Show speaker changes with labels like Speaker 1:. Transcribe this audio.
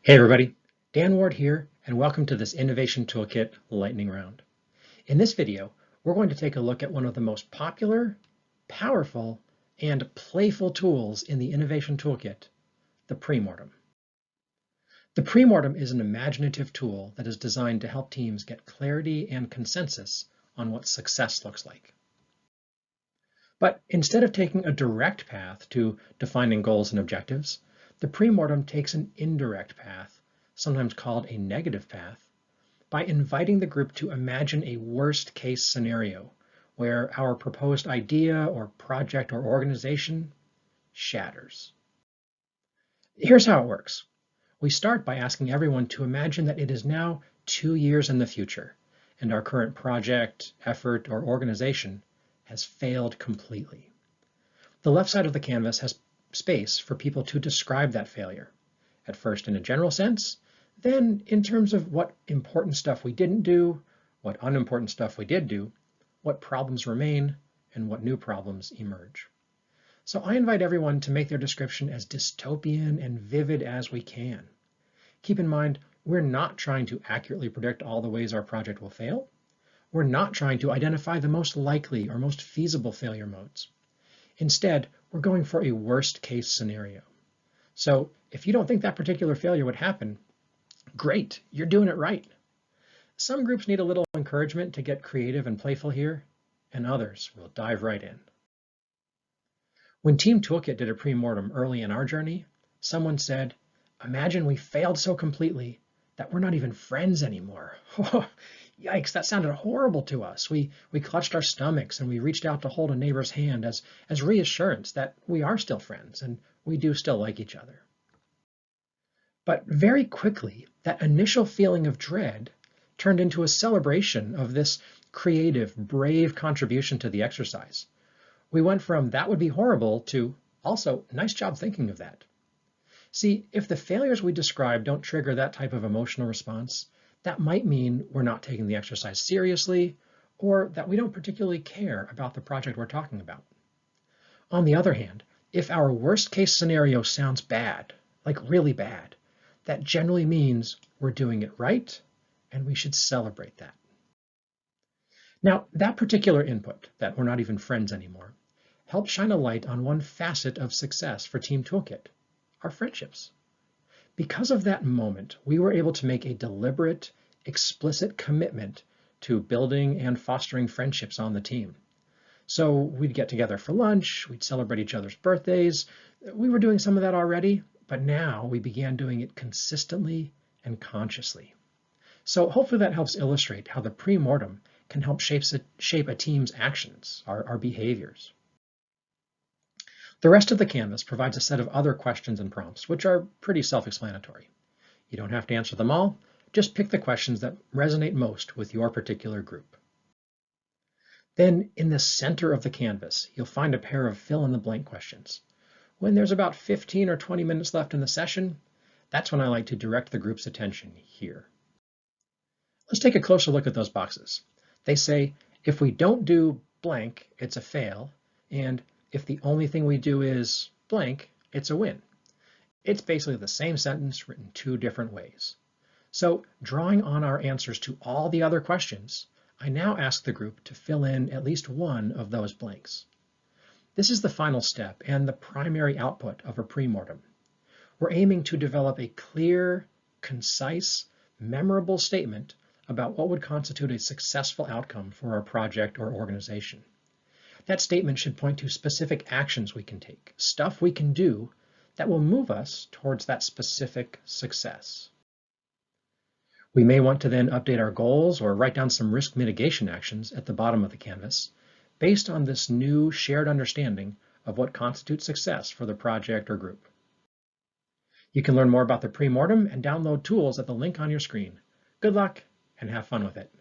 Speaker 1: Hey everybody, Dan Ward here, and welcome to this Innovation Toolkit lightning round. In this video, we're going to take a look at one of the most popular, powerful, and playful tools in the Innovation Toolkit, the Premortem. The Premortem is an imaginative tool that is designed to help teams get clarity and consensus on what success looks like. But instead of taking a direct path to defining goals and objectives, the Premortem takes an indirect path, sometimes called a negative path, by inviting the group to imagine a worst-case scenario where our proposed idea or project or organization shatters. Here's how it works. We start by asking everyone to imagine that it is now 2 years in the future, and our current project, effort, or organization has failed completely. The left side of the canvas has space for people to describe that failure, at first in a general sense, then in terms of what important stuff we didn't do, what unimportant stuff we did do, what problems remain, and what new problems emerge. So I invite everyone to make their description as dystopian and vivid as we can. Keep in mind, we're not trying to accurately predict all the ways our project will fail. We're not trying to identify the most likely or most feasible failure modes. Instead, we're going for a worst-case scenario. So if you don't think that particular failure would happen, great, you're doing it right. Some groups need a little encouragement to get creative and playful here, and others will dive right in. When Team Toolkit did a Premortem early in our journey, someone said, "Imagine we failed so completely that we're not even friends anymore." Yikes, that sounded horrible to us. We clutched our stomachs and we reached out to hold a neighbor's hand as reassurance that we are still friends and we do still like each other. But very quickly, that initial feeling of dread turned into a celebration of this creative, brave contribution to the exercise. We went from "that would be horrible" to "also, nice job thinking of that." See, if the failures we describe don't trigger that type of emotional response, that might mean we're not taking the exercise seriously, or that we don't particularly care about the project we're talking about. On the other hand, if our worst-case scenario sounds bad, like really bad, that generally means we're doing it right, and we should celebrate that. Now, that particular input, that we're not even friends anymore, helps shine a light on one facet of success for Team Toolkit, our friendships. Because of that moment, we were able to make a deliberate, explicit commitment to building and fostering friendships on the team. So we'd get together for lunch, we'd celebrate each other's birthdays. We were doing some of that already, but now we began doing it consistently and consciously. So hopefully that helps illustrate how the Premortem can help shape a team's actions, our behaviors. The rest of the canvas provides a set of other questions and prompts, which are pretty self-explanatory. You don't have to answer them all, just pick the questions that resonate most with your particular group. Then in the center of the canvas, you'll find a pair of fill-in-the-blank questions. When there's about 15 or 20 minutes left in the session, that's when I like to direct the group's attention here. Let's take a closer look at those boxes. They say, if we don't do blank, it's a fail, and if the only thing we do is blank, it's a win. It's basically the same sentence written two different ways. So drawing on our answers to all the other questions, I now ask the group to fill in at least one of those blanks. This is the final step and the primary output of a Premortem. We're aiming to develop a clear, concise, memorable statement about what would constitute a successful outcome for our project or organization. That statement should point to specific actions we can take, stuff we can do that will move us towards that specific success. We may want to then update our goals or write down some risk mitigation actions at the bottom of the canvas based on this new shared understanding of what constitutes success for the project or group. You can learn more about the Premortem and download tools at the link on your screen. Good luck and have fun with it.